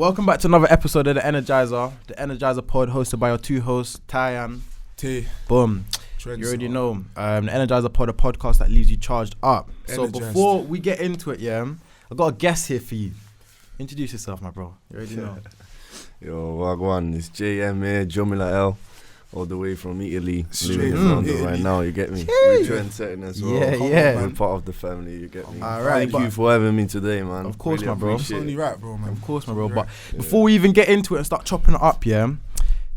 Welcome back to another episode of the Energizer Pod, hosted by your two hosts, Ty and T. Boom. You already know, the Energizer Pod, a podcast that leaves you charged up. So before we get into it, I got a guest here for you. Introduce yourself, my bro. You already know. Yo, Wagwan, it's JM here, Jomila L, all the way from Italy. Straight from Italy. right now, you get me? We're trendsetting as well. Yeah. We're part of the family, you get me? Alright, Thank you for having me today, man. Of course, really my bro. It's only right, bro, man. Of course, my bro. Right. But before we even get into it and start chopping it up,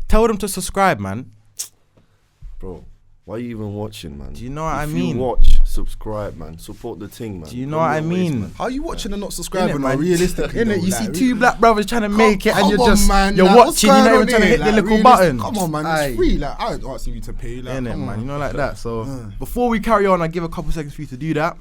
tell them to subscribe, man. Bro, why are you even watching, man? Do you know what I If mean? you watch, subscribe, man. Support the thing, man. Do you know what I mean? How are you watching and not subscribing, Innit, man? man? Realistically, Innit? though, You like, see two black brothers trying to make it, and you're come just on, man. you're Like, what's watching. You're not going even on trying to here? hit the Like, little realistic- buttons. Come on, man. Aye. It's free. Like, I ain't asking you to pay. Like, Innit, come man? on. You know, like that. So before we carry on, I give a couple seconds for you to do that.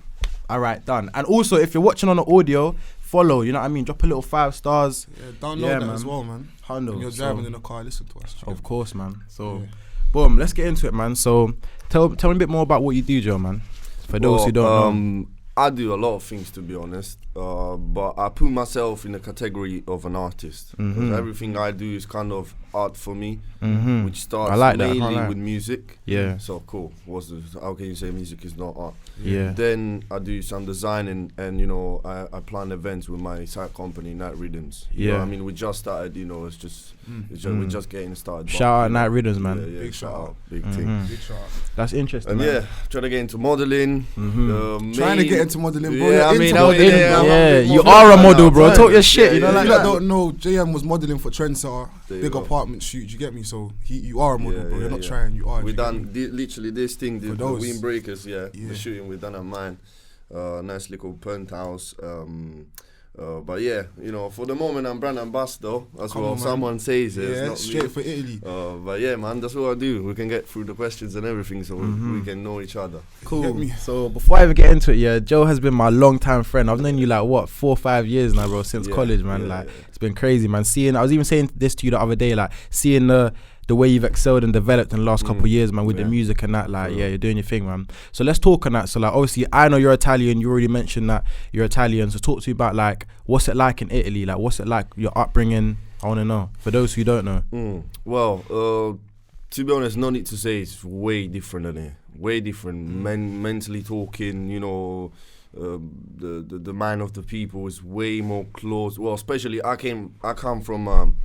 All right, done. And also, if you're watching on the audio, follow. You know what I mean? Drop a little 5 stars. Yeah, download Yeah, that man. as well, man. Hundo. When you're driving in the car, listen to us. Of course, man. So, Yeah. boom, let's get into it, man. So, tell me a bit more about what you do, Joe, man. For those who don't know. I do a lot of things, to be honest, but I put myself in the category of an artist. 'Cause everything I do is kind of art for me, which starts I like that, mainly with music. Yeah. So cool. How can you say music is not art? Yeah. Then I do some designing, and you know, I plan events with my side company, Night Rhythms. You know what I mean, we just started. You know, we're just getting started. Shout out Night Rhythms, man. Yeah, Big shout out. big thing. Big shout out. That's interesting, And man. trying to get into modeling. Trying to get into modeling, bro. Yeah, I You're mean, into I was modeling, there, bro. Yeah, I'm you a are a model model, bro. now. Talk your shit, you know, Yeah, like If you that. don't know, JM was modeling for Trendsetter, There you big go. apartment shoot. You get me? So you are a model, Yeah, bro. You're yeah, not yeah. trying. You are. We you get done me? literally this thing, the those. windbreakers, Yeah. the shooting we done at mine. Nice little penthouse. But yeah, you know, for the moment I'm brand ambassador as Come well. on, man. Someone says it, Yeah, it's not straight me. for Italy. But yeah, man, that's what I do. We can get through the questions and everything, so we can know each other. Get Cool. me? So before I even get into it, Joe has been my long-time friend. I've known you like 4 or 5 years now, bro, since college, man. It's been crazy, man. I was even saying this to you the other day, like seeing the way you've excelled and developed in the last couple of years, man, with the music and that, like, you're doing your thing, man. So let's talk on that. So, like, obviously, I know you're Italian. You already mentioned that you're Italian. So talk to me about, like, what's it like in Italy? Like, what's it like, your upbringing? I want to know, for those who don't know. Well, to be honest, no need to say it's way different than here. Way different. Mentally talking, you know, the mind of the people is way more close. Well, especially I come from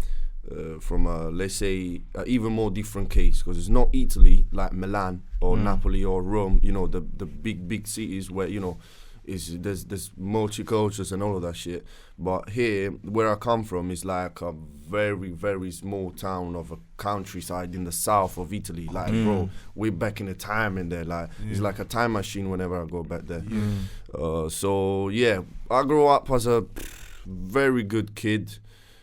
let's say even more different case, because it's not Italy like Milan or Napoli or Rome, you know, the big cities where, you know, there's multicultures and all of that shit. But here where I come from is like a very, very small town of a countryside in the south of Italy. Like bro, we're back in the time in there, like it's like a time machine whenever I go back there. So yeah, I grew up as a very good kid,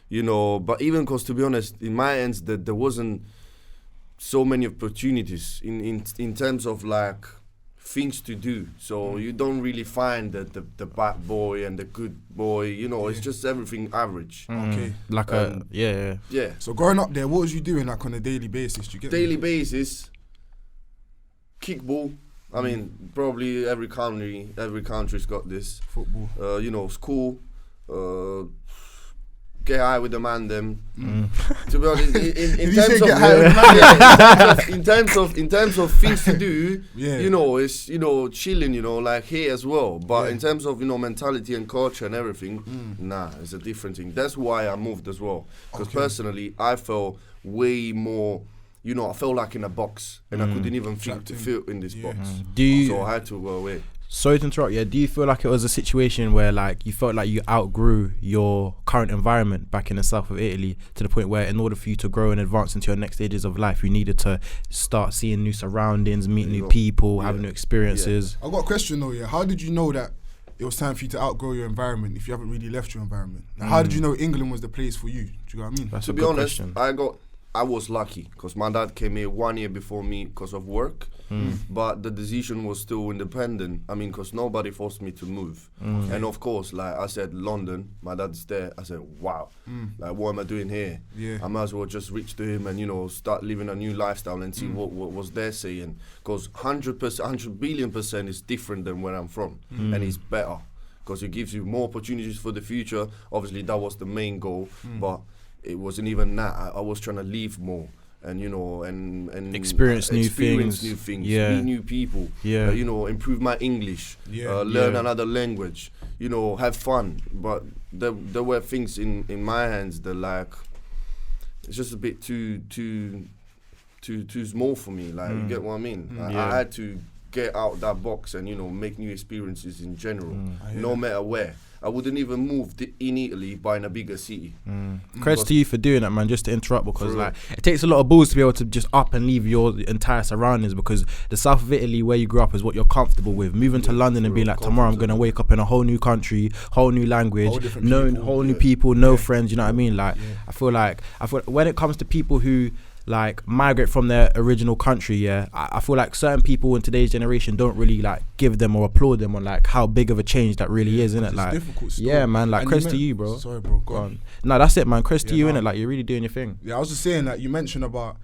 you know, but even because, to be honest, in my ends, that there wasn't so many opportunities in terms of like things to do. So you don't really find the bad boy and the good boy, you know, it's just everything average. Okay. Like yeah. So growing up there, what was you doing like on a daily basis? Do you get me? Daily basis, kickball. I mean, probably every country's got this. Football. You know, school, get high with the man them. To be honest, in terms of things to do, you know, it's, you know, chilling, you know, like here as well. But in terms of, you know, mentality and culture and everything, nah, it's a different thing. That's why I moved as well. Because personally, I felt way more, you know, I felt like in a box, and I couldn't even think to fit in this box. So I had to go away. Sorry to interrupt, do you feel like it was a situation where, like, you felt like you outgrew your current environment back in the south of Italy, to the point where in order for you to grow and advance into your next stages of life, you needed to start seeing new surroundings, meet new people, have new experiences? I got a question though, how did you know that it was time for you to outgrow your environment if you haven't really left your environment? Like, how did you know England was the place for you? Do you know what I mean? That's To a be good honest, question. I was lucky because my dad came here 1 year before me because of work, but the decision was still independent. I mean, because nobody forced me to move. And of course, like I said, London, my dad's there. I said, wow, like what am I doing here? I might as well just reach to him and, you know, start living a new lifestyle and see what was they're saying. Because 100 billion% is different than where I'm from, and it's better. because it gives you more opportunities for the future. Obviously, that was the main goal, but it wasn't even that. I was trying to leave more. And and experience new things, meet new people, improve my English, learn another language, have fun. But there were things in my hands that like it's just a bit too small for me. Like you get what I mean? I had to get out that box and make new experiences in general, no matter where. I wouldn't even move in Italy, but in a bigger city. Credits to you for doing that, man. Just to interrupt, because like it takes a lot of balls to be able to just up and leave your entire surroundings, because the south of Italy, where you grew up, is what you're comfortable with. Moving to London and being like, tomorrow I'm gonna wake up in a whole new country, whole new language, whole new people, no friends. You know what I mean? Like I feel when it comes to people who like migrate from their original country, I feel like certain people in today's generation don't really like give them or applaud them on like how big of a change that really is, innit? Like difficult still. Yeah, man, like credits to you, bro. Sorry, bro, go on. No, that's it, man. Credits to you, innit? Like you're really doing your thing. Yeah, I was just saying that you mentioned about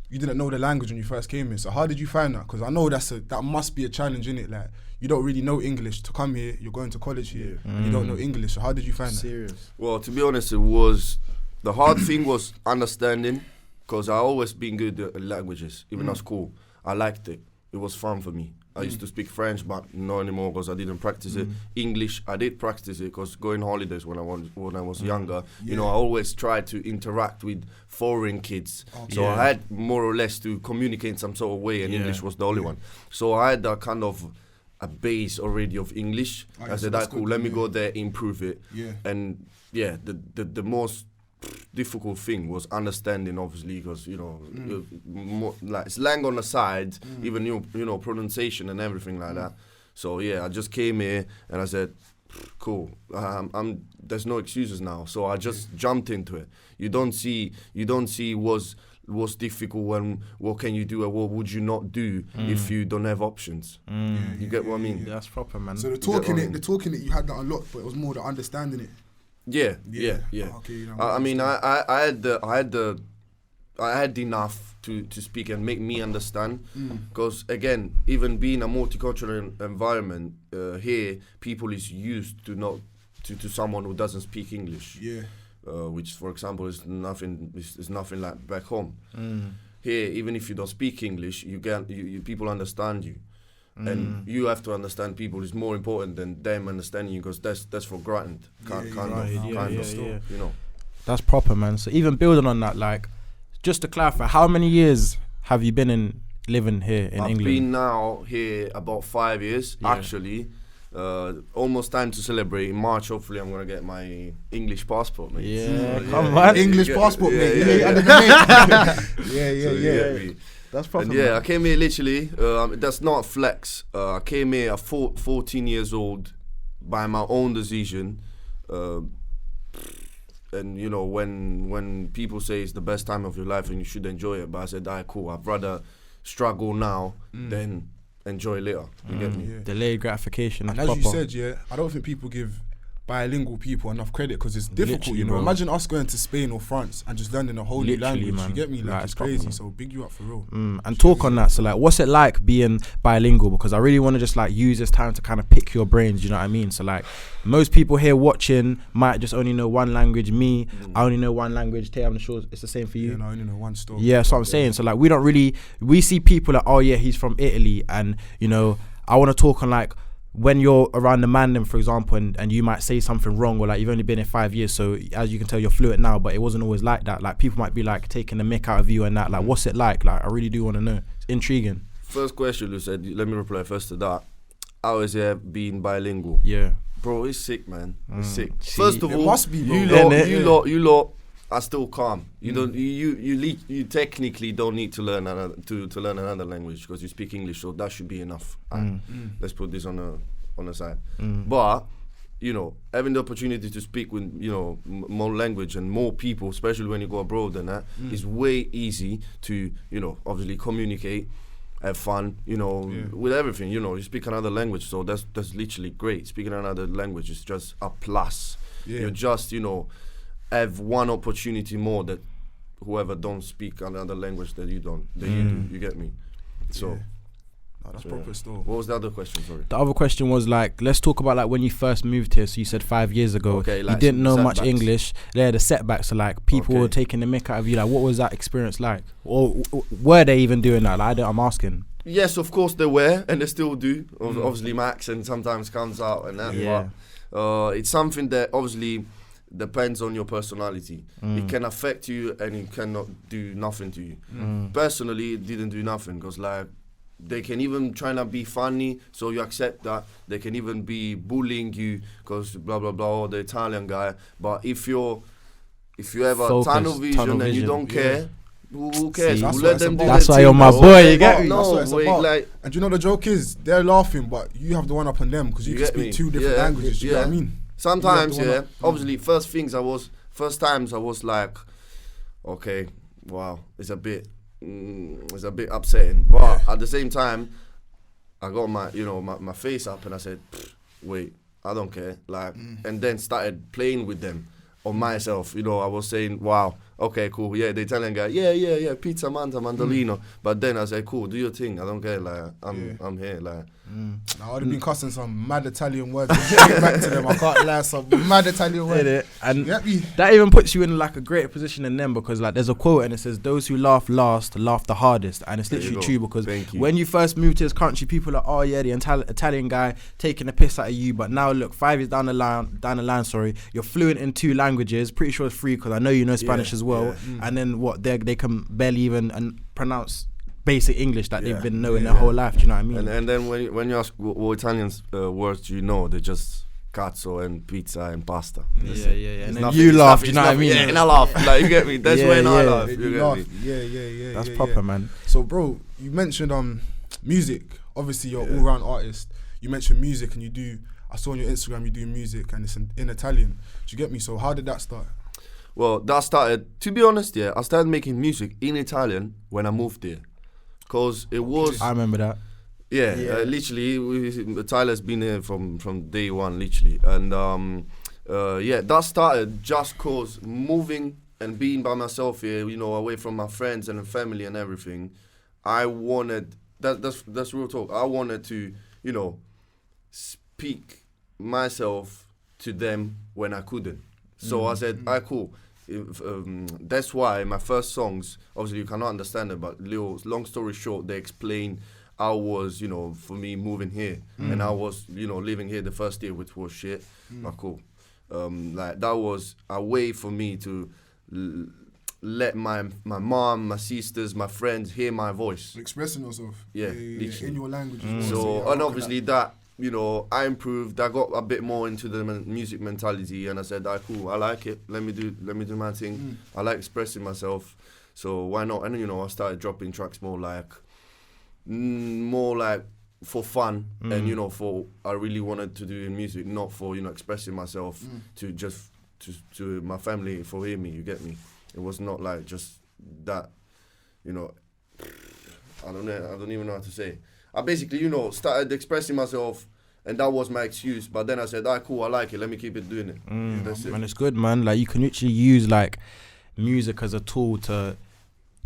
you didn't know the language when you first came here, so how did you find that? Because I know that must be a challenge, innit? Like you don't really know English to come here, you're going to college here and you don't know English, so how did you find that? Well, to be honest, the hard thing was understanding. Because I always been good at languages, even at school. I liked it. It was fun for me. I used to speak French, but not anymore because I didn't practice it. English, I did practice it because going holidays when I was younger, I always tried to interact with foreign kids. So I had more or less to communicate in some sort of way, and English was the only one. So I had that kind of a base already of English. I said, that's cool, let me go there, improve it. And the most difficult thing was understanding, obviously, because more, like slang on the side, even pronunciation and everything like that. So I just came here and I said, cool, there's no excuses now. So I just jumped into it. You don't see what's difficult when what can you do and what would you not do if you don't have options. You get what I mean? That's proper, man. So the talking it, you had that unlocked, but it was more the understanding it. Yeah. Okay, I mean, I had enough to speak and make me understand. Because again, even being a multicultural environment here, people is used to someone who doesn't speak English. Which, for example, is nothing like back home. Here, even if you don't speak English, you people understand you. And you have to understand people is more important than them understanding you, because that's for granted. Kind of. That's proper, man. So even building on that, like, just to clarify, how many years have you been living here in England? I've been now here about 5 years, actually. Almost time to celebrate. In March, hopefully, I'm gonna get my English passport, mate. Come on, English passport, mate. Yeah. That's proper. I came here literally. That's not flex. I came here at 14 years old by my own decision. And when people say it's the best time of your life and you should enjoy it, but I said, cool. I'd rather struggle now than enjoy later. You get me? Delayed gratification. And as you said, I don't think people give bilingual people enough credit, because it's difficult, bro. Imagine us going to Spain or France and just learning a whole new language, man. You get me? Like it's crazy, man. So big you up for real. And talk on that. So like, what's it like being bilingual? Because I really want to just like use this time to kind of pick your brains, you know what I mean? So like, most people here watching might just only know one language. Me, I only know one language. Tay, I'm sure it's the same for you. I only know one story. Yeah, that's what I'm saying. So like, we see people like, oh yeah, he's from Italy, and I want to talk on like, when you're around the man, for example, and you might say something wrong, or like you've only been here 5 years, so as you can tell, you're fluent now, but it wasn't always like that. Like people might be like taking the mick out of you and that. Like, what's it like? Like, I really do want to know. It's intriguing. First question, you said. Let me reply first to that. How is it being bilingual? Yeah, bro, it's sick, man. It's sick. First of all, it must be, bro. You lot are still calm. You don't. You technically don't need to learn another language, because you speak English, so that should be enough. Let's put this on the side. But having the opportunity to speak with more language and more people, especially when you go abroad, and that is way easy to obviously communicate, have fun, with everything. You speak another language, so that's literally great. Speaking another language is just a plus. You're just have one opportunity more that whoever don't speak another language that you don't, that you do. You get me? So That's proper still. What was the other question? Sorry. The other question was like, let's talk about like when you first moved here. So you said 5 years ago. Okay, like you didn't know much setbacks. English. Yeah, the setbacks are like people were taking the mick out of you. Like, what was that experience like? Or were they even doing that? Like, I'm asking. Yes, of course they were, and they still do. Obviously, my accent sometimes comes out and that. Yeah. But it's something that obviously depends on your personality. It can affect you, and it cannot do nothing to you. Personally, it didn't do nothing because like they can even try to be funny, so you accept that. They can even be bullying you because blah blah blah, or the Italian guy. But if you have a tunnel vision and you don't care. Who cares? See, We'll let them do that's their why you're thing, my bro. boy, you get me? No, That's what wait, it's about. like, And you know the joke is they're laughing, but you have the one up on them because you can get speak me? 2 different languages. You know what I mean? Sometimes, You have the one up. obviously, first times I was like, okay, wow, it's a bit upsetting. But at the same time, I got my face up and I said, wait, I don't care. Like, and then started playing with them on myself. I was saying, wow, okay, cool. Yeah, the Italian guy, yeah, pizza, manta, mandolino. But then I said, cool, do your thing. I don't care. Like, I'm here. Like, I would have been cussing some mad Italian words. Get back to them. I can't lie. Some mad Italian words. And that even puts you in like a greater position than them because like there's a quote and it says those who laugh last laugh the hardest, and it's literally true because when you first moved to this country, people are oh yeah, the Italian guy taking a piss out of you, but now look, 5 years down the line, you're fluent in 2 languages. Pretty sure it's 3 because I know you know Spanish as well. And then what they can barely even pronounce basic English that they've been knowing their whole life. Do you know what I mean? And then when you ask what Italian words do you know, they're just cazzo and pizza and pasta. Yeah. And then you laugh. Do you know what I mean? Yeah, and I laugh. Like, you get me? That's when I laugh. You get me? Yeah. That's proper, man. So, bro, you mentioned music. Obviously, you're an all-round artist. You mentioned music, and I saw on your Instagram you do music, and it's in Italian. Do you get me? So, how did that start? Well, that started, to be honest, I started making music in Italian when I moved there. Because it was... I remember that. Yeah. Literally, Tyler's been here from day one, literally. And that started just because moving and being by myself here, away from my friends and family and everything, I wanted... That's real talk. I wanted to, speak myself to them when I couldn't. So I said, cool. That's why my first songs, obviously you cannot understand it, but long story short, they explain I was, for me moving here, and I was, living here the first year, which was shit. But cool. Like that was a way for me to let my mom, my sisters, my friends hear my voice. Expressing yourself. Yeah, in your language. So, and obviously that, I improved. I got a bit more into the music mentality, and I said, cool, I like it. Let me do my thing. I like expressing myself, so why not? And I started dropping tracks more like for fun, and for I really wanted to do in music, not for expressing myself to just to my family for hear me. You get me? It was not like just that. I don't know. I don't even know how to say. I basically, started expressing myself, and that was my excuse. But then I said, cool, I like it. Let me keep it doing it. That's it. Man, it's good, man. Like, you can literally use, like, music as a tool to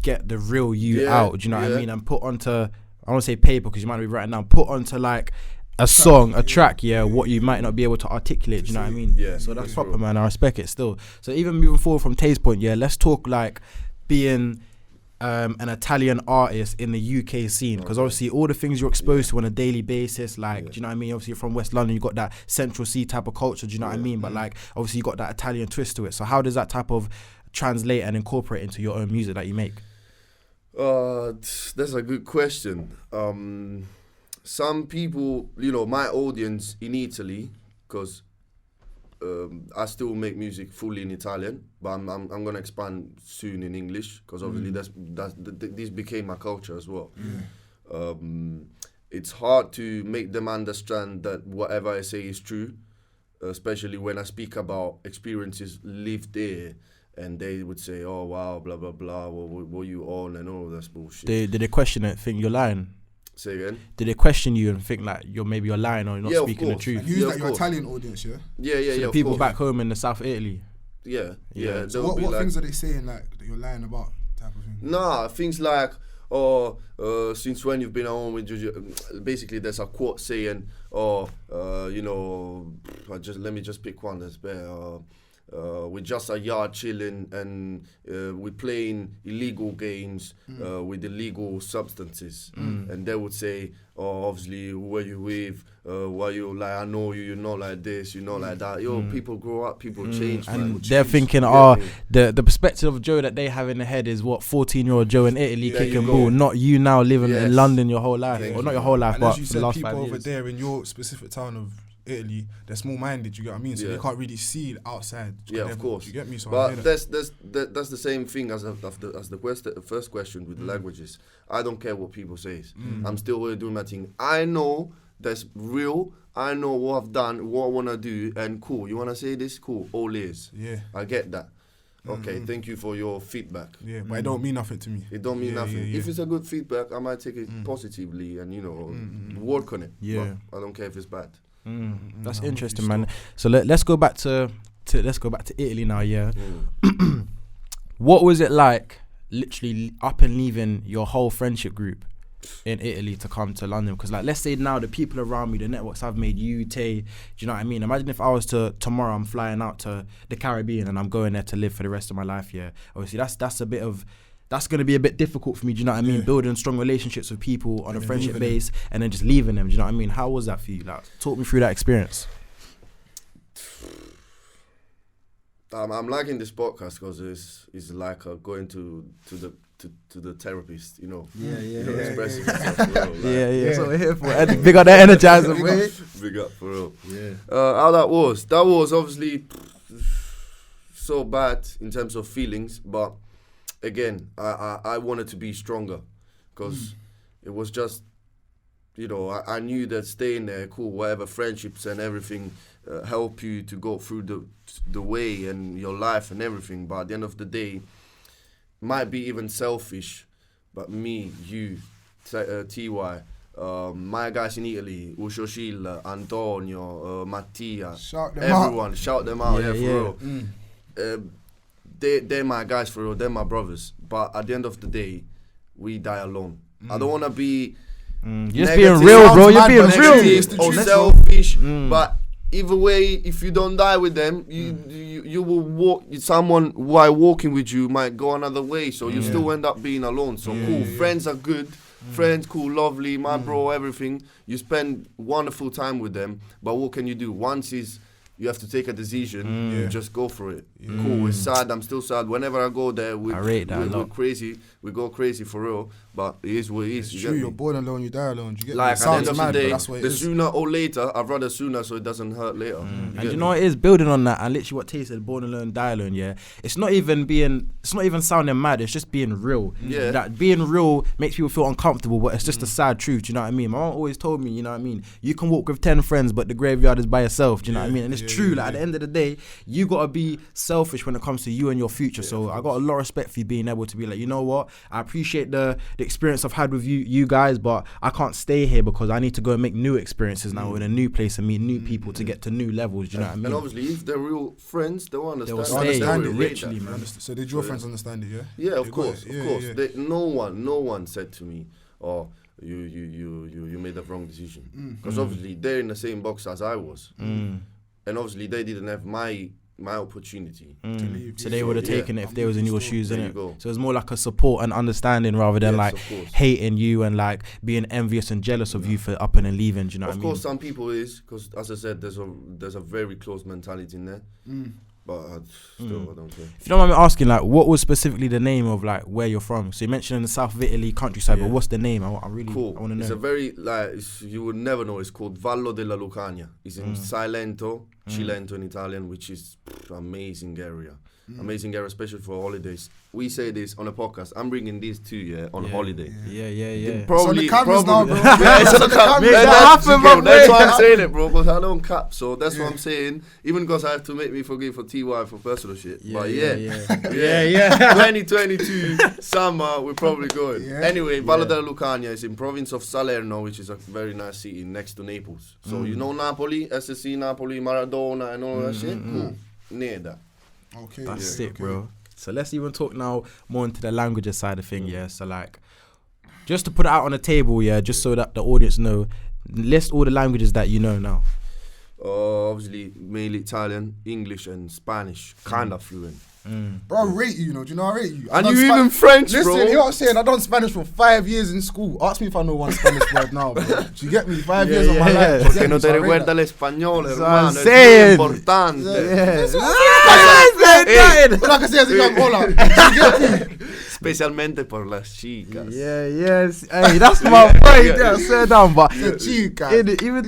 get the real you out. Do you know what I mean? And put onto, I won't say paper because you might be writing down, put onto, like, a song, a track, what you might not be able to articulate. Do you know what I mean? Yeah. So that's proper, man. I respect it still. So even moving forward from Tay's point, let's talk, like, being... an Italian artist in the UK scene, because obviously all the things you're exposed to on a daily basis, like, do you know what I mean? Obviously you're from West London, you got that Central Sea type of culture, do you know what I mean? But like, obviously you got that Italian twist to it. So how does that type of translate and incorporate into your own music that you make? That's a good question. Some people, my audience in Italy, because I still make music fully in Italian, but I'm gonna expand soon in English because obviously this became my culture as well. It's hard to make them understand that whatever I say is true, especially when I speak about experiences lived there, and they would say, "Oh wow, blah blah blah, what were you on?" and all that bullshit. Did they question it? Think you're lying? Say again? Did they question you and think like you're lying or you're not speaking the truth? And who's that? Your Italian audience, Yeah. So the people back home in the South of Italy. Yeah. So what things are they saying like that you're lying about? Type of thing. Nah, things like, since when you've been at home with Juju. Basically, there's a quote saying, you know, let me just pick one that's better. We're just a yard chilling and we're playing illegal games with illegal substances. And they would say, obviously, who are you with? Why you like, I know you're not like this, you're not like that. Yo, people grow up, people change. And man. they're thinking, the perspective of Joe that they have in the head is what 14-year-old Joe in Italy kicking ball, not you now living in London your whole life. Or not your whole life, and but as you for said, the last people 5 over years. there in your specific town of Italy, they're small-minded, you get what I mean? So they can't really see outside. Yeah, of course. You get me? So but that's the same thing as the first question with the languages. I don't care what people say. I'm still doing my thing. I know that's real. I know what I've done, what I want to do, and cool. You want to say this? Cool. All ears. Yeah. I get that. Okay, thank you for your feedback. Yeah, but it don't mean nothing to me. It don't mean nothing. Yeah. If it's a good feedback, I might take it positively and, you know, work on it. Yeah. But I don't care if it's bad. That's interesting, man. So let's go back to Italy now. Yeah. What was it like, literally up and leaving your whole friendship group in Italy to come to London? Because like, let's say now the people around me, the networks I've made, you, Tay, do you know what I mean? Imagine if I was tomorrow I'm flying out to the Caribbean and I'm going there to live for the rest of my life. Yeah. Obviously that's going to be a bit difficult for me, do you know what I mean? Building strong relationships with people on a friendship base and then just leaving them, do you know what I mean? How was that for you? Like, talk me through that experience. I'm liking this podcast because it's like going to the therapist, you know. Expressing yourself, you know, like, That's what we're here for. Big up that Energizer, man. Big up for real. How that was obviously so bad in terms of feelings, but again, I wanted to be stronger because it was just, you know, I knew that staying there, cool, whatever, friendships and everything help you to go through the way and your life and everything. But at the end of the day, might be even selfish, but me, you, TY, my guys in Italy, Ushoshila, Antonio, Mattia, shout them out, for real. They're my guys for real, they're my brothers. But at the end of the day, we die alone. I don't want to be you're just being real, bro. You're being real. Or selfish, but either way, if you don't die with them, you will walk. Someone while walking with you might go another way, so you still end up being alone. So cool, friends are good. Friends, cool, lovely, my bro, everything. You spend wonderful time with them, but what can you do? Once you have to take a decision, you just go for it. Cool, it's sad, I'm still sad. Whenever I go there, we're crazy. We go crazy for real, but it is what it is. It's true, you're born alone, you die alone. You get like, at the end of the day, that's what it is. Sooner or later, I'd rather sooner so it doesn't hurt later. And you know what it is? Building on that, and literally what Tay said, born alone, die alone, it's not even sounding mad, it's just being real. That being real makes people feel uncomfortable, but it's just a sad truth, do you know what I mean? My mom always told me, you know what I mean, you can walk with 10 friends, but the graveyard is by yourself, do you know what I mean? And it's true, like at the end of the day, you gotta be selfish when it comes to you and your future. So I got a lot of respect for you being able to be like, you know what, I appreciate the experience I've had with you guys, but I can't stay here because I need to go and make new experiences now in a new place and meet new people to get to new levels, do you know what I mean? And obviously if they're real friends, they'll understand. They'll understand it, literally, man. So did your friends understand it, yeah? Yeah, of course. No one said to me, oh, you made the wrong decision. Because obviously they're in the same box as I was. And obviously they didn't have my opportunity to leave. So they would have taken it if they was in your shoes, innit? So it was more like a support and understanding rather than like hating you and like being envious and jealous of you for up and leaving, do you know what I mean? Of course some people is, because as I said, there's a very close mentality in there. But still, I don't care. If you don't mind me asking, like, what was specifically the name of like where you're from? So you mentioned in the south of Italy, countryside, but what's the name? I want to know. It's a very you would never know. It's called Vallo della Lucania. It's in Cilento, Cilento in Italian, which is amazing area. Amazing area, especially for holidays. We say this on a podcast. I'm bringing this to on holiday. Yeah. Probably, it's on the cameras now, bro. It's on the cameras. That's why I'm saying it, bro. Because I don't cap. So that's what I'm saying. Even because I have to make me forgive for TY for personal shit. But 2022 summer, we're probably going. Anyway, Vallo della Lucania is in province of Salerno, which is a very nice city next to Naples. So you know Napoli, SSC Napoli, Maradona, and all that shit. Cool. Near that. Okay, that's sick, bro. So let's even talk now more into the languages side of thing. So like, Just to put it out on the table, yeah, just so that the audience know, list all the languages that you know now. Obviously, mainly Italian, English, and Spanish. Kind of fluent. Bro, I rate you, do you know I rate you? And you even French, Listen, bro. you know what I'm saying? I done Spanish for 5 years in school. Ask me if I know one Spanish word now, bro. Do you get me? 5 years of my life. Porque no te recuerda el español, hermano. Es saying. muy importante. But like I say as a young hola, do you get me? Especialmente por las chicas. Yeah, yes. Hey, that's my point. Yeah, sit down, but Chica. even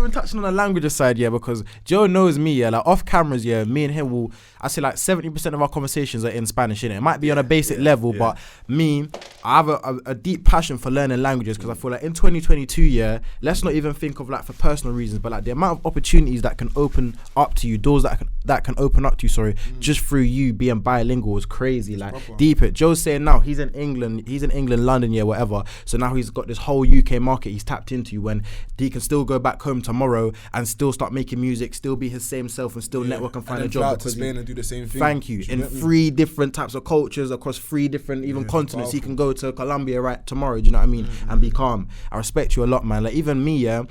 touching on the language side, yeah, because Joe knows me, yeah, like off cameras, yeah, me and him will, I say like 70% of our conversations are in Spanish, innit? It might be on a basic level, but me, I have a deep passion for learning languages because I feel like in 2022, yeah, let's not even think of like for personal reasons, but like the amount of opportunities that can open up to you, doors that can open up to you, just through you being bilingual is crazy. Like deep it. Joe's saying now he's in England, London, yeah, whatever. So now he's got this whole UK market he's tapped into when he can still go back home tomorrow and still start making music, still be his same self and still network and find a job. To Spain and do the same thing. Thank you. In 3 different types of cultures across 3 different continents. He can go to Colombia right tomorrow, do you know what I mean? And be calm. I respect you a lot, man. Like even me, yeah,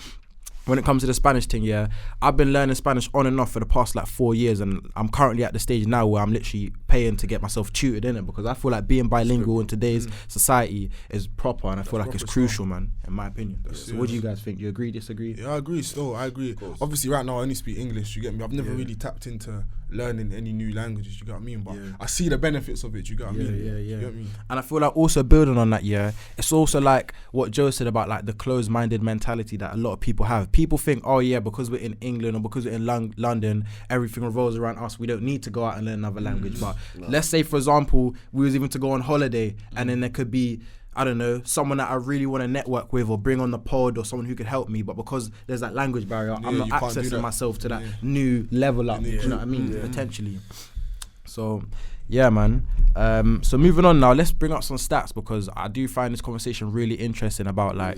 when it comes to the Spanish thing, yeah, I've been learning Spanish on and off for the past like 4 years, and I'm currently at the stage now where I'm literally paying to get myself tutored in it because I feel like being bilingual in today's society is proper, and I feel like it's crucial, man, in my opinion. So what do you guys think? You agree, disagree? Yeah, I agree still. I agree. Obviously right now I only speak English, you get me? I've never really tapped into learning any new languages, you get what I mean? But I see the benefits of it, you get what I mean? Yeah. You get what I mean? And I feel like also building on that, yeah, it's also like what Joe said about like the closed-minded mentality that a lot of people have. People think, oh yeah, because we're in England or because we're in London, everything revolves around us. We don't need to go out and learn another language. But let's say, for example, we was even to go on holiday and then there could be, I don't know, someone that I really want to network with or bring on the pod or someone who could help me, but because there's that language barrier, I'm not accessing myself to that new level up, you know what I mean, potentially. So, yeah, man. So moving on now, let's bring up some stats because I do find this conversation really interesting about like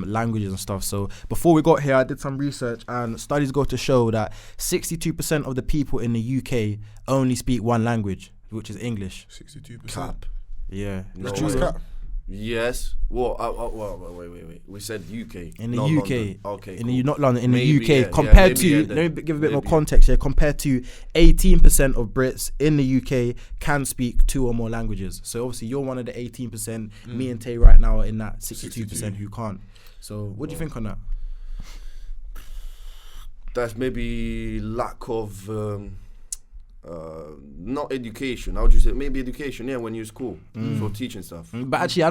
languages and stuff. So before we got here, I did some research and studies go to show that 62% of the people in the UK only speak one language, which is English. 62%. Cap. Yeah. No Choose way. cap. Yes. Wait. We said UK. In the not UK. London. Okay. Not London. In Maybe, the UK, yeah, compared maybe, to, yeah, let me give a bit more maybe. context here. Compared to 18% of Brits in the UK can speak 2 or more languages. So obviously you're one of the 18%. Me and Tay right now are in that 62% who can't. So what do you think on that? That's maybe lack of not education. How would you say? Maybe education, yeah, when you're school for teaching stuff. But actually,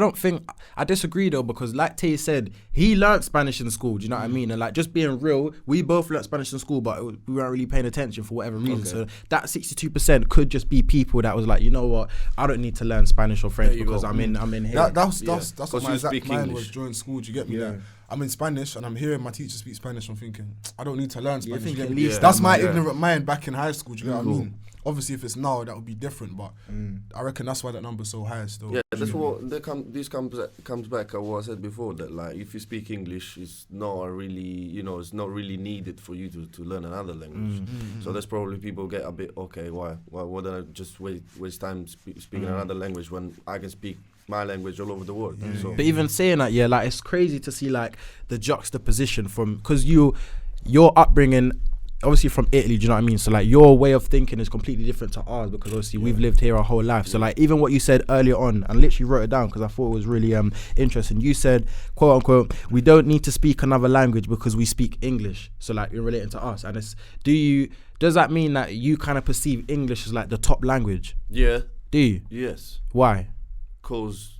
I disagree though, because like Tay said, he learnt Spanish in school, do you know what I mean? And like, just being real, we both learnt Spanish in school, but we weren't really paying attention for whatever reason. So that 62% could just be people that was like, you know what, I don't need to learn Spanish or French because I'm in here. That's what my exact mind English. was during school, do you get me? Yeah. I'm in Spanish and I'm hearing my teacher speak Spanish. I'm thinking, I don't need to learn Spanish. think you get at me? least That's my ignorant mind back in high school. Do you get what I Cool. mean? Obviously, if it's now, that would be different. But I reckon that's why that number's so high still. Yeah, that's what this comes back at what I said before, that like if you speak English, it's not really it's not really needed for you to learn another language. So there's probably people get a bit why would I just waste time speaking another language when I can speak my language all over the world. So. But even saying that, yeah, like it's crazy to see like the juxtaposition from, because your upbringing, obviously from Italy, do you know what I mean? So like your way of thinking is completely different to ours because obviously we've lived here our whole life. So like even what you said earlier on, and literally wrote it down because I thought it was really interesting. You said, quote unquote, we don't need to speak another language because we speak English. So like you're relating to us. And it's, does that mean that you kind of perceive English as like the top language? Yeah. Do you? Yes. Why? Because,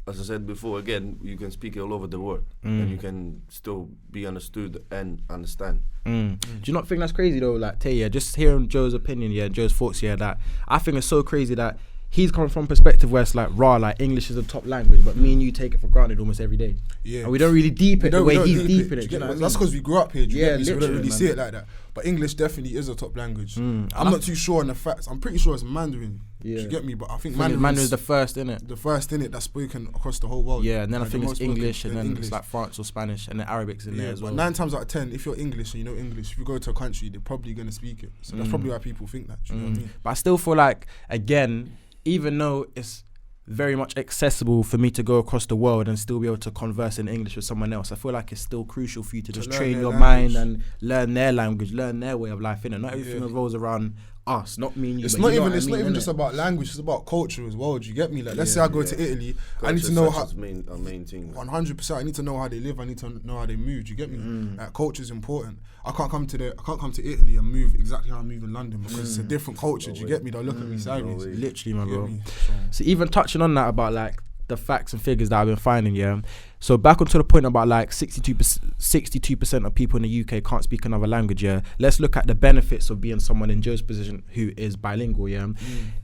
as I said before, again, you can speak it all over the world and you can still be understood and understand. Do you not think that's crazy though? Like, Tay, just hearing Joe's opinion, Joe's thoughts, that I think it's so crazy that he's coming from a perspective where it's like, like English is the top language, but me and you take it for granted almost every day. Yeah. And we don't really deep it the way he's deep in it. That's because we grew up here. So we don't really see it like that. But English definitely is a top language. I'm not too sure on the facts. I'm pretty sure it's Mandarin. Do you get me? But I think Mandarin is the first, innit? The first in it that's spoken across the whole world. Yeah, and then I think it's English, and then it's like France or Spanish, and then Arabic's in there as well. But 9 times out of 10, if you're English and you know English, if you go to a country, they're probably going to speak it. So that's probably why people think that. Do you know what I mean? But I still feel like, again, even though it's very much accessible for me to go across the world and still be able to converse in English with someone else. I feel like it's still crucial for you to just train your mind and learn their language, learn their way of life, innit? Not everything revolves around us, not me and you. It's not even just about language, it's about culture as well. Do you get me? Like, let's say I go to Italy, I need to know how. Main thing. 100%. I need to know how they live. I need to know how they move. Do you get me? Like, culture is important. I can't come to Italy and move exactly how I move in London because it's a different culture. Do you get me? They'll look at me sideways. Literally, man, bro. So even touching on that about like the facts and figures that I've been finding, yeah. So back onto the point about like 62% of people in the UK can't speak another language, yeah. Let's look at the benefits of being someone in Joe's position who is bilingual, yeah.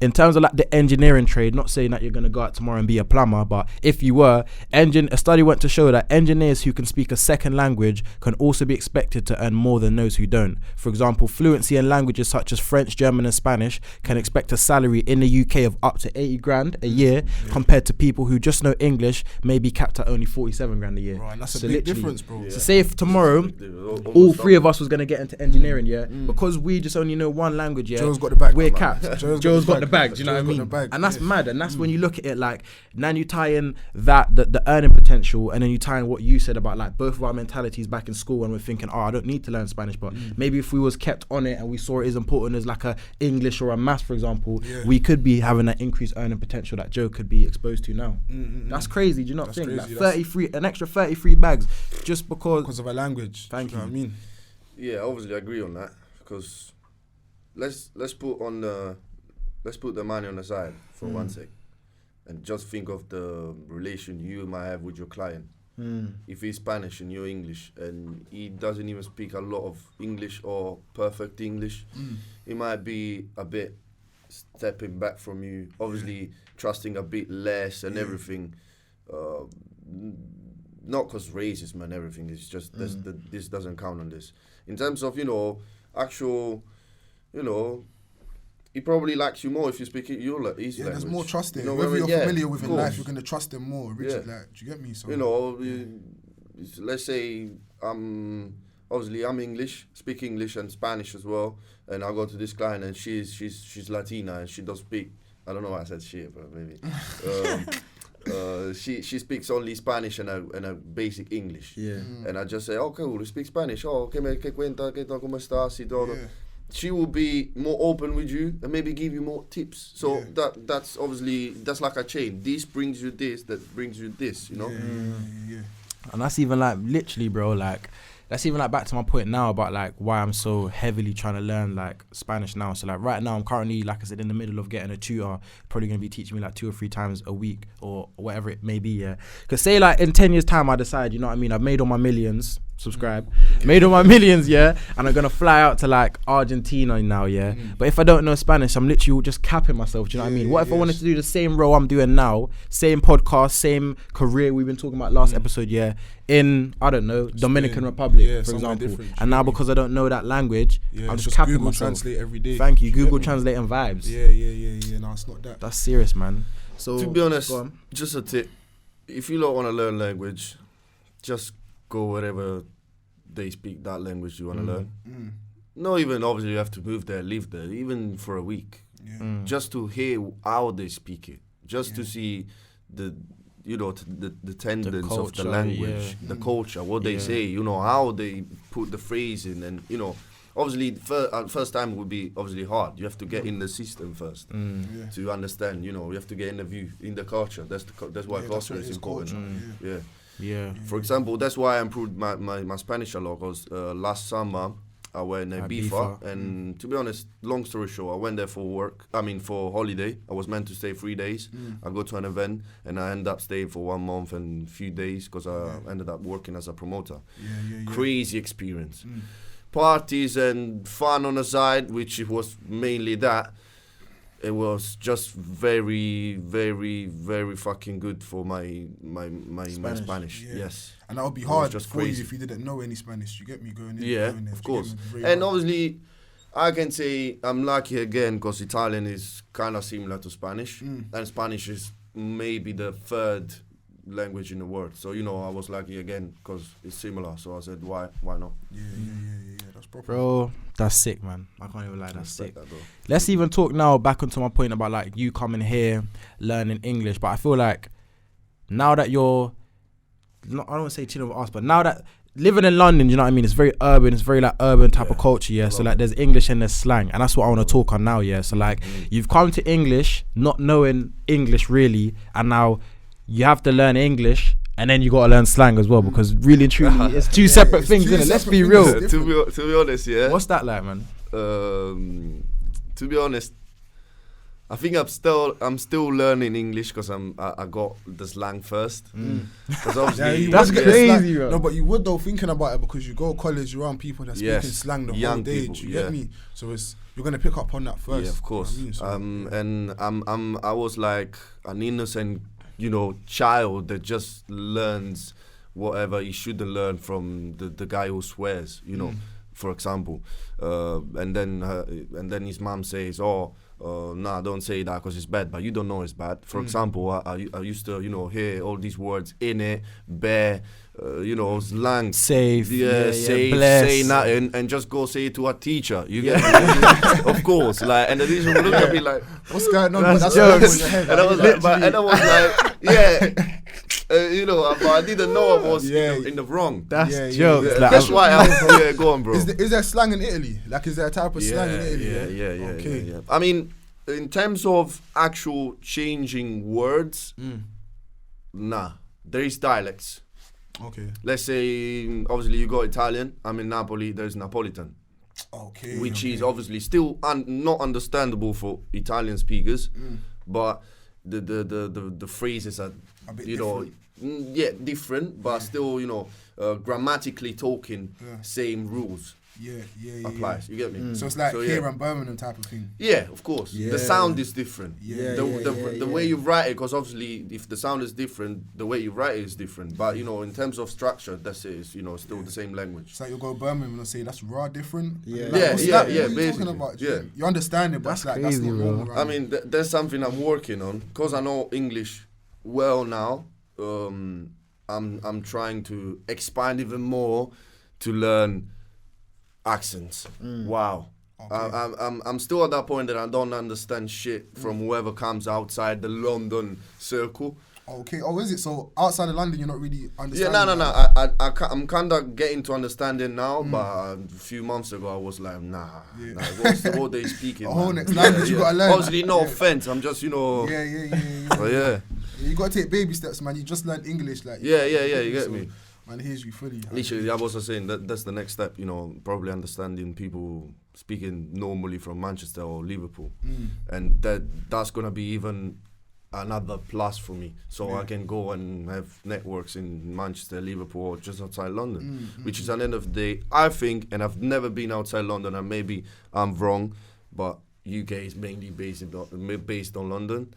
In terms of like the engineering trade, not saying that you're going to go out tomorrow and be a plumber, but if you were, a study went to show that engineers who can speak a second language can also be expected to earn more than those who don't. For example, fluency in languages such as French, German and Spanish can expect a salary in the UK of up to 80 grand a year compared to people who just know English may be capped at only 47 grand a year. Right, and that's a big difference, bro. So say if tomorrow all three of us was going to get into engineering, because we just only know one language, Joe's got the bag. We're capped. Joe's got the bag, do you know what I mean? Bag, and that's mad, and that's when you look at it like, now you tie in that, the earning potential, and then you tie in what you said about like both of our mentalities back in school when we're thinking, I don't need to learn Spanish, but maybe if we was kept on it and we saw it as important as like a English or a maths, for example, we could be having that increased earning potential that Joe could be exposed to now. That's crazy, do you not think? Crazy. Like an extra 33 bags just because of a language. Thank you. Know what I mean? Yeah, obviously I agree on that because let's put the money on the side for one sec and just think of the relation you might have with your client. If he's Spanish and you're English and he doesn't even speak a lot of English or perfect English, he might be a bit stepping back from you, obviously trusting a bit less and everything. Not because racism and everything, it's just this doesn't count on this. In terms of, actual, he probably likes you more if you speak your his language. There's more trust there. Whoever you're familiar with in life, you're going to trust them more. Richard, like, do you get me? So, let's say obviously I'm English, speak English and Spanish as well, and I go to this client and she's Latina and she does speak, I don't know why I said shit, but maybe. She speaks only Spanish and a basic English. And I just say, okay, well, you speak Spanish. Oh, ¿qué cuenta? ¿Qué tal? ¿Cómo estás? Y todo. She will be more open with you and maybe give you more tips. So that's obviously, that's like a chain. This brings you this, that brings you this, you know? And that's even like, literally, bro, like, that's even like back to my point now about like why I'm so heavily trying to learn like Spanish now. So like right now I'm currently, like I said, in the middle of getting a tutor, probably going to be teaching me like 2 or 3 times a week or whatever it may be, yeah. Because say like in 10 years time I decide, you know what I mean, I've made all my millions, made all my millions, yeah, and I'm going to fly out to like Argentina now, yeah. But if I don't know Spanish, I'm literally just capping myself, do you know what I mean? What if I wanted to do the same role I'm doing now, same podcast, same career we've been talking about last episode, yeah, in, I don't know, Dominican Republic, for example. And now because I don't know that language, I'm just capping Google myself. Translate every day. Thank you, Google Translate and vibes. Yeah. No, it's not that. That's serious, man. So to be honest, just a tip, if you don't want to learn language, just go wherever they speak that language you want to learn. Not even obviously you have to move there, live there, even for a week. Just to hear how they speak it, just to see the tendons culture, of the language, the culture, what they say, how they put the phrase in, and obviously first time would be obviously hard. You have to get in the system first to understand. You have to get in the view, in the culture. That's why culture is important. For example, that's why I improved my Spanish a lot. Because last summer I went to Ibiza, and to be honest, long story short, I went there for holiday. I was meant to stay 3 days. I go to an event, and I ended up staying for 1 month and a few days because I ended up working as a promoter. Crazy experience. Parties and fun on the side, which it was mainly that. It was just very, very, very fucking good for my Spanish. Yes. And that would be hard for you if you didn't know any Spanish. You get me going in? Yeah, of course. And obviously, I can say I'm lucky again because Italian is kind of similar to Spanish. And Spanish is maybe the 3rd language in the world. So, I was lucky again because it's similar. So I said, why not? Yeah, that's proper. Bro, that's sick, man. I can't even lie, that's sick. That, Let's even talk now back onto my point about like you coming here, learning English. But I feel like now that you're, I don't want to say chilling with us, but now that living in London, you know what I mean? It's very urban. It's very like urban type of culture, yeah. So like there's English and there's slang, and that's what I want to talk on now, yeah. So like you've come to English not knowing English really, and now you have to learn English, and then you got to learn slang as well, because really and truly it's two separate things, isn't it? Let's be real. To be honest, yeah. What's that like, man? To be honest, I think I'm still learning English because I got the slang first. Because obviously that's crazy, bro. No, but you would though, thinking about it, because you go to college, you're around people that speaking slang the young whole day. people, Do you get me? So you're gonna pick up on that first. Yeah, of course. You know what I mean? And I was like an innocent, child that just learns whatever he shouldn't learn from the guy who swears, for example. And then his mom says, nah, don't say that because it's bad, but you don't know it's bad. For example, I used to, hear all these words, in it, bear, slang. Safe. Safe, bless. say nothing, and just go say it to a teacher. You get me? Of course. Like, and the teacher would look at me like, what's going on? That's jokes. and I was like, but I didn't know I was in the wrong. That's jokes. Yeah, Like, that's why go on, bro. Is there slang in Italy? Like, is there a type of slang in Italy? Yeah. I mean, in terms of actual changing words, nah. There is dialects. Okay. Let's say, obviously, you got Italian. I'm in Napoli. There's Napolitan. Okay. Which is obviously still not understandable for Italian speakers, but the phrases are a bit different. different, but still grammatically talking, same rules applies. You get me? So it's like here and Birmingham type of thing. Yeah, of course. The sound is different. The way you write it, because obviously if the sound is different, the way you write it is different. But in terms of structure, that's it. It's still the same language. It's like you go to Birmingham and say that's raw different. Like, What are you basically. talking about? Yeah. You understand it, but That's it's like crazy, that's not bro. normal. I mean, there's something I'm working on because I know English well now. I'm trying to expand even more to learn accents. Wow. Okay. I'm still at that point that I don't understand shit from whoever comes outside the London circle. Okay. Oh, is it? So outside of London, you're not really understanding? Yeah, no. I'm kind of getting to understanding now, but a few months ago I was like, nah. What they speaking? A whole next language you gotta learn. Obviously, no offense. I'm just, Yeah. But yeah. You gotta take baby steps, man. You just learned English, like. Yeah. You get me. Man, hears you fully. Literally, I was saying that's the next step. Probably understanding people speaking normally from Manchester or Liverpool, and that's gonna be even another plus for me. So I can go and have networks in Manchester, Liverpool, or just outside London, which is at the end of the day, I think, and I've never been outside London, and maybe I'm wrong, but UK is mainly based on London.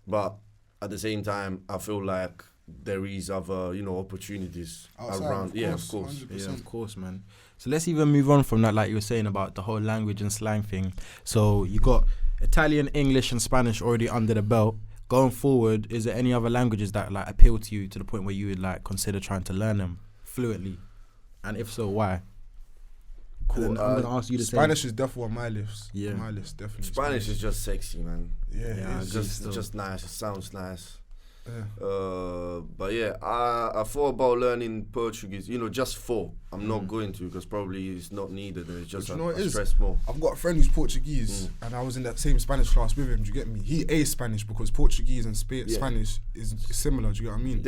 But at the same time, I feel like there is other, opportunities outside, around. Of course. 100%. Yeah, of course, man. So let's even move on from that, like you were saying about the whole language and slang thing. So you got Italian, English, and Spanish already under the belt. Going forward, is there any other languages that like appeal to you to the point where you would like consider trying to learn them fluently? And if so, why? Cool. I'm gonna ask you the Spanish is definitely on my list. Yeah. My list, definitely. Spanish is just sexy, man. Yeah, It's just nice. It sounds nice. Yeah. But yeah, I thought about learning Portuguese. Just for. I'm not going to because probably it's not needed. And it's just stress more. I've got a friend who's Portuguese, and I was in that same Spanish class with him. Do you get me? He aced Spanish because Portuguese and Spanish is similar. Do you get what I mean?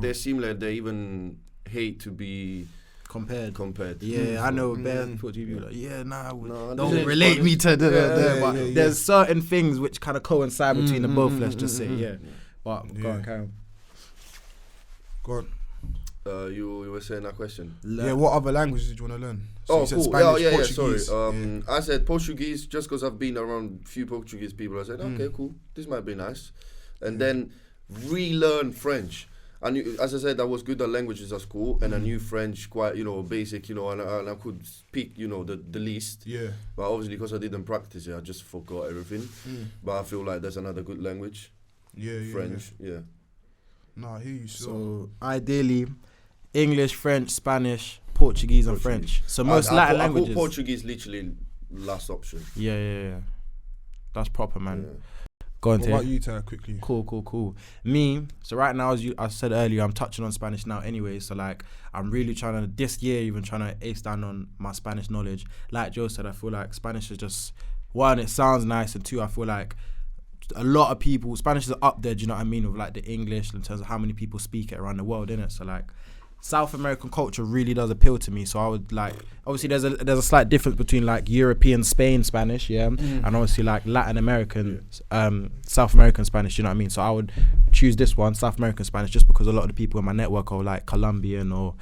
They're similar. They even hate to be compared. Yeah, I know. Bare Mm. Portuguese people like, No, don't relate me to the. But yeah. there's certain things which kind of coincide between the both. Let's just say, But go on, carry on. Go on. You were saying that question. Yeah, what other languages did you want to learn? So you said cool. Spanish, Portuguese. Portuguese. I said Portuguese just because I've been around a few Portuguese people. I said, okay, cool. This might be nice. And then relearn French. And as I said, I was good at languages at school, and I knew French quite, basic, and I could speak, the least. Yeah. But obviously, because I didn't practice it, I just forgot everything. But I feel like that's another good language. Yeah. French, No, I hear you. So ideally, English, French, Spanish, Portuguese and French. So most Latin languages. I thought Portuguese literally last option. Yeah. That's proper, man. Yeah. Go on, what about you, Tara, quickly? Cool. Me, so right now, as I said earlier, I'm touching on Spanish now anyway. So like, I'm really trying to, this year, even trying to ace down on my Spanish knowledge. Like Joe said, I feel like Spanish is just, one, it sounds nice, and two, I feel like a lot of people, Spanish is up there, do you know what I mean, with like the English in terms of how many people speak it around the world, innit? So like, South American culture really does appeal to me. So I would like, obviously there's a slight difference between like European Spain Spanish, and obviously like Latin American, South American Spanish, you know what I mean? So I would choose this one, South American Spanish, just because a lot of the people in my network are like Colombian or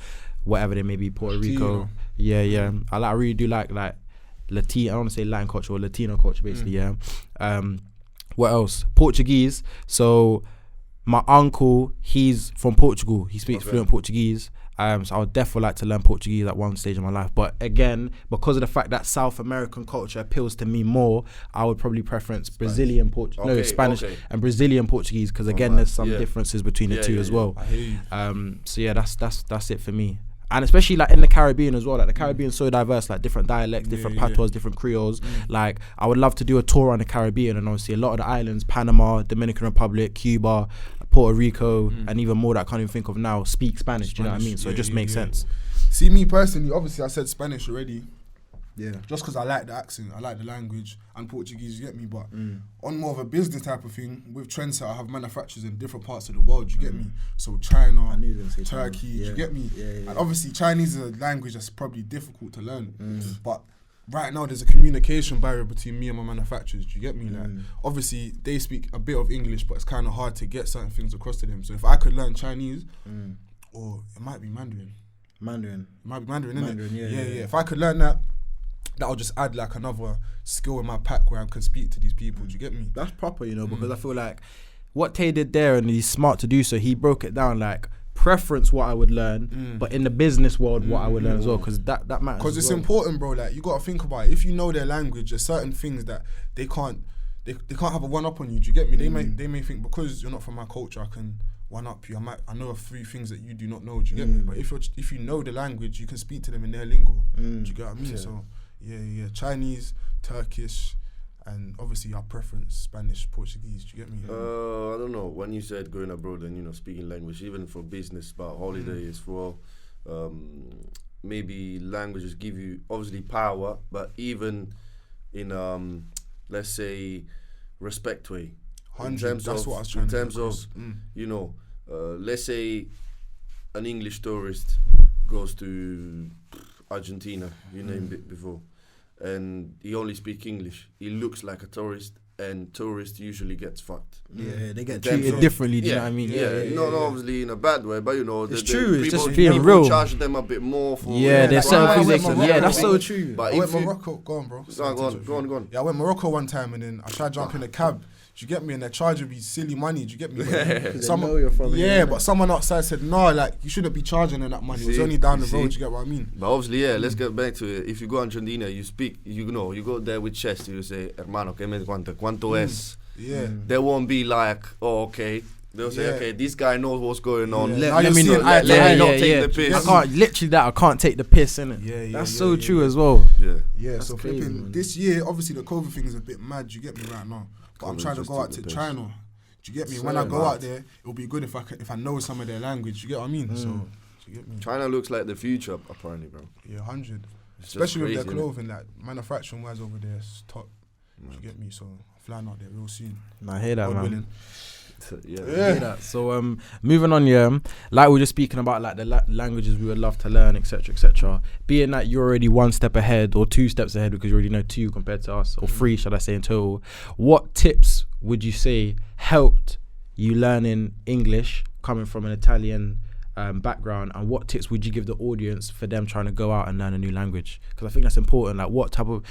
whatever they may be, Puerto Rico. Yeah. I really do like Latino, I don't want to say Latin culture or Latino culture basically, What else? Portuguese. So my uncle, he's from Portugal. He speaks fluent Portuguese. So I would definitely like to learn Portuguese at one stage in my life. But again, because of the fact that South American culture appeals to me more, I would probably preference Brazilian Spanish and Brazilian Portuguese, because again, there's some differences between the two as well. I hear you. So yeah, that's it for me. And especially like in the Caribbean as well, like the Caribbean is so diverse, like different dialects, different patois, different creoles. Like I would love to do a tour around the Caribbean, and obviously a lot of the islands, Panama, Dominican Republic, Cuba, Puerto Rico, and even more that I can't even think of now, speak Spanish, do you know what I mean? So it just makes sense. See, me personally, obviously I said Spanish already. Yeah. Just because I like the accent, I like the language, and Portuguese, you get me? But on more of a business type of thing, with Trendset, I have manufacturers in different parts of the world, you get me? So China, Turkey, you get me? And obviously Chinese is a language that's probably difficult to learn. But right now there's a communication barrier between me and my manufacturers, do you get me? Like, obviously they speak a bit of English, but it's kind of hard to get certain things across to them. So if I could learn Chinese, or it might be Mandarin. It might be Mandarin, innit? Yeah. If I could learn that, that'll just add like another skill in my pack where I can speak to these people. Do you get me? That's proper, you know, because I feel like what Tay did there, and he's smart to do so, he broke it down like preference what I would learn, but in the business world what I would learn as well, because that matters. Because it's important, bro. Like you got to think about it. If you know their language, there's certain things that they can't have a one up on you. Do you get me? They may think because you're not from my culture, I can one up you. I know a few things that you do not know. Do you get me? But if you know the language, you can speak to them in their lingo. Do you get what I mean? So. Yeah. Chinese, Turkish, and obviously our preference, Spanish, Portuguese. Do you get me? I don't know. When you said going abroad and, speaking language, even for business, but holiday as well, maybe languages give you, obviously, power, but even in, let's say, respect way. 100, that's what I was trying to do. In terms of, let's say an English tourist goes to Argentina, you named it before, and he only speaks English. He looks like a tourist, and tourists usually gets fucked. Yeah, they get treated differently, do you know what I mean? Not obviously in a bad way, but it's true, it's just people being real. Charge them a bit more for... there's certain things that's so true. But I went Morocco, go on, bro. Go on. Yeah, I went Morocco one time, and then I tried to jump in a cab. Do you get me? And they're charging me silly money. Do you get me? Someone, you're from but someone outside said, no, like, you shouldn't be charging them that money. It was only down the road. Do you get what I mean? But obviously, let's get back to it. If you go to Argentina, you speak, you go there with chest, you say, hermano, ¿qué me cuánto es? Yeah. They won't be like, oh, okay. They'll say, okay, this guy knows what's going on. Let me not take the piss. I can't take the piss, innit? That's so true as well. Yeah, so flipping this year, obviously the COVID thing is a bit mad, do you get me right now? But I'm trying to go out to China. Do you get me? When I go out there, it'll be good if I know some of their language. You get what I mean? So, do you get me? China looks like the future, apparently, bro. Yeah, 100. Especially with their clothing, like manufacturing wise over there, it's top. Do you get me? So, flying out there real soon. I hear that, man. Willing. Hear that. So moving on, like we were just speaking about, like the languages we would love to learn, etc. Being that you're already one step ahead or two steps ahead, because you already know two compared to us, or three, should I say, in total, what tips would you say helped you learning English coming from an Italian background, and what tips would you give the audience for them trying to go out and learn a new language? Because I think that's important. Like, what type of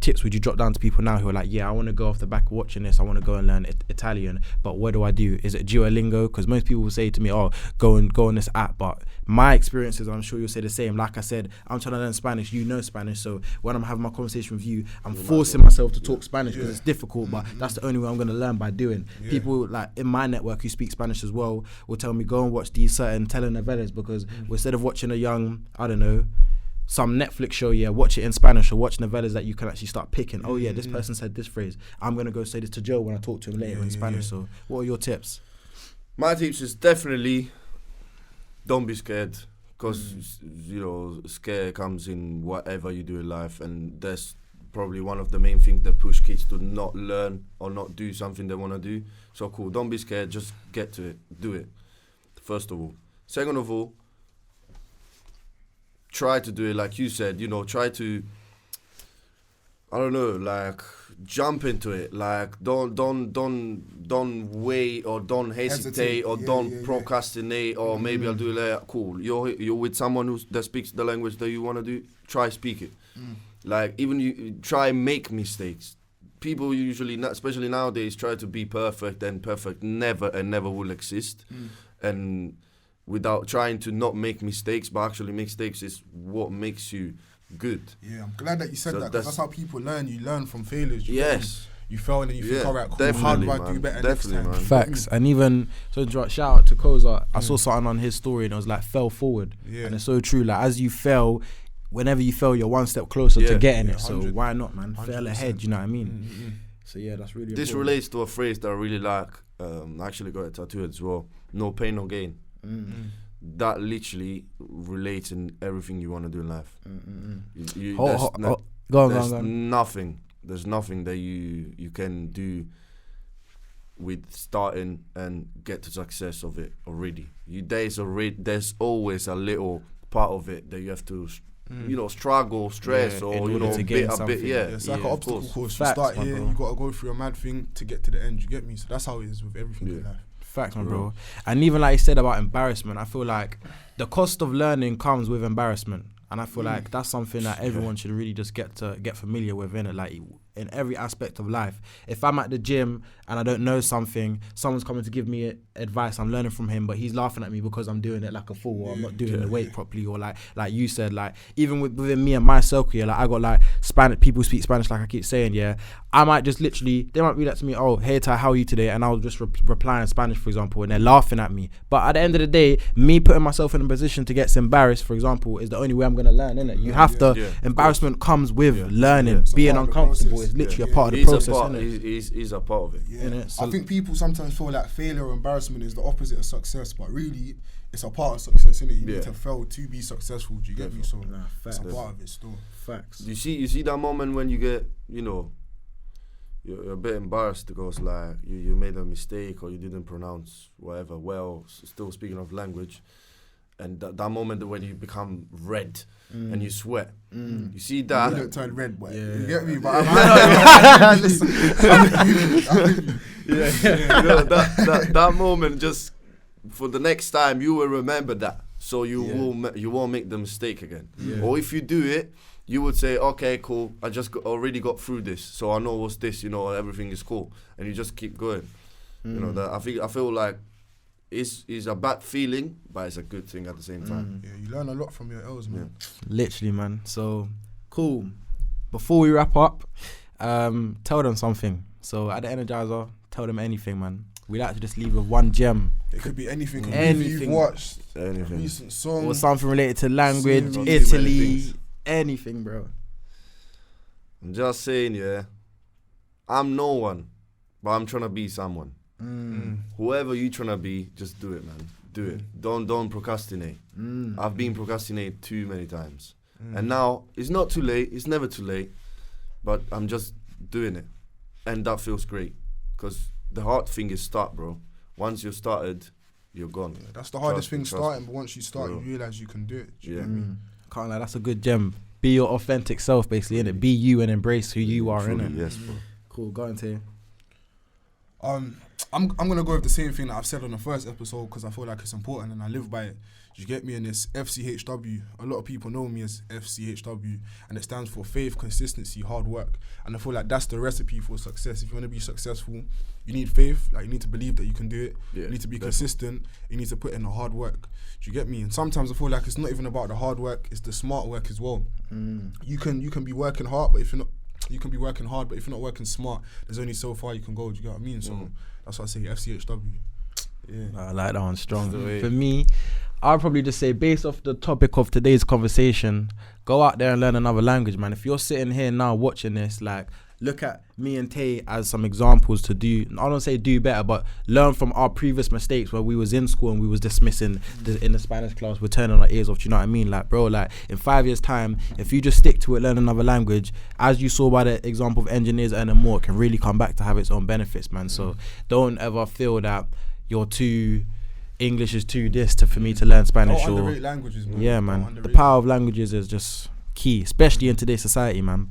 tips would you drop down to people now who are like, I want to go off the back of watching this, I want to go and learn Italian, but what do I do? Is it Duolingo? Because most people will say to me, go on this app, but my experiences, I'm sure you'll say the same. Like I said, I'm trying to learn Spanish, you know Spanish, so when I'm having my conversation with you, I'm forcing myself to talk Spanish because it's difficult, but that's the only way I'm going to learn, by doing. People like in my network who speak Spanish as well will tell me, go and watch these certain telenovelas, because instead of watching a young, I don't know, some Netflix show, watch it in Spanish, or watch novellas that you can actually start picking. This person said this phrase, I'm going to go say this to Joe when I talk to him later in Spanish. So what are your tips? My tips is definitely don't be scared, because scare comes in whatever you do in life, and that's probably one of the main things that push kids to not learn or not do something they want to do. So cool, don't be scared, just get to it, do it, first of all. Second of all, try to do it like you said, try to, I don't know, like jump into it, like don't wait, or don't hesitate, or don't procrastinate, or maybe I'll do it later. Cool, you're with someone that speaks the language that you want to do, try speak it. Like, even you try make mistakes. People usually, especially nowadays, try to be perfect, and perfect never will exist. And without trying to not make mistakes, but actually mistakes is what makes you good. Yeah, I'm glad that you said that, because that's how people learn. You learn from failures. You fail and then you think, all right, cool, how do I do better next time? Man. Facts. And even, so shout out to Koza, I saw something on his story and it was like, fell forward. And it's so true. Like, as you fail, whenever you fail, you're one step closer to getting it. So why not, man? 100%. Fail ahead, you know what I mean? So that's really This important. relates to a phrase that I really like. I actually got it tattooed as well. No pain, no gain. That literally relates in everything you want to do in life. There's nothing that you can do with starting and get to success of it already. There's always a little part of it that you have to struggle, stress, or a bit. It's like an obstacle course. You start here, you got to go through a mad thing to get to the end. You get me? So that's how it is with everything in life. Facts, my bro. And even like you said about embarrassment, I feel like the cost of learning comes with embarrassment, and I feel like that's something that everyone should really just get familiar with, innit? Like, in every aspect of life. If I'm at the gym and I don't know something, someone's coming to give me advice, I'm learning from him, but he's laughing at me because I'm doing it like a fool, or I'm not doing the weight properly, or like you said, like even within me and my circle, like I got like Spanish people speak Spanish, like I keep saying, I might just literally, they might be like to me, oh, hey Ty, how are you today? And I'll just reply in Spanish, for example, and they're laughing at me. But at the end of the day, me putting myself in a position to get embarrassed, for example, is the only way I'm gonna learn, innit? You have to, embarrassment comes with learning, being uncomfortable is literally a part of the process. He's a part of it. So I think people sometimes feel like failure or embarrassment is the opposite of success, but really it's a part of success, innit? You need to fail to be successful. Do you get me? So it's a part of it still. Facts. You see that moment when you get, you're a bit embarrassed because like you made a mistake, or you didn't pronounce whatever well, still speaking of language, and that moment when you become red and you sweat. You see that? You don't turn red, boy. You get me? But that moment, just for the next time, you will remember that. So you won't make the mistake again. Or if you do it, you would say, okay, cool, I just already got through this, so I know what's this, everything is cool, and you just keep going. That I feel like it's a bad feeling, but it's a good thing at the same time. Yeah, you learn a lot from your L's, man. Literally, man. So cool. Before we wrap up, tell them something. So at the Energizer, tell them anything, man. We like to just leave with one gem. It could be anything. Anything you've watched, anything, recent song, or something related to language, Italy, anything, bro. I'm just saying, I'm no one, but I'm trying to be someone. Whoever you trying to be, just do it, man. Do it. Don't procrastinate. I've been procrastinated too many times, and now it's not too late. It's never too late, but I'm just doing it, and that feels great, because the hard thing is start, bro. Once you're started, you're gone. That's the hardest thing, starting. But once you start, you realize you can do it. Do you know what I mean? Can't lie, that's a good gem. Be your authentic self, basically, innit? Be you and embrace who you are, innit? Yes, bro. Cool, go on, Tay. I I'm gonna go with the same thing that I've said on the first episode because I feel like it's important and I live by it. You get me? In this FCHW, a lot of people know me as FCHW, and it stands for faith, consistency, hard work. And I feel like that's the recipe for success. If you want to be successful, you need faith. Like, you need to believe that you can do it. You need to be consistent. You need to put in the hard work. Do you get me? And sometimes I feel like it's not even about the hard work; it's the smart work as well. You can be working hard, but if you're not, you can be working hard, but if you're not working smart, there's only so far you can go. Do you get what I mean? So that's why I say FCHW. Yeah, I like that one strong. For me, I'll probably just say, based off the topic of today's conversation, go out there and learn another language, man. If you're sitting here now watching this, like, look at me and Tay as some examples to do, I don't say do better, but learn from our previous mistakes where we was in school and we was dismissing in the Spanish class, we're turning our ears off. Do you know what I mean? Like, bro, like, in 5 years time, if you just stick to it, learn another language, as you saw by the example of engineers earning more, it can really come back to have its own benefits, man. So don't ever feel that you're too English is too this for me to learn Spanish. Don't underrate languages, man. Yeah, man. The power of languages is just key, especially in today's society, man.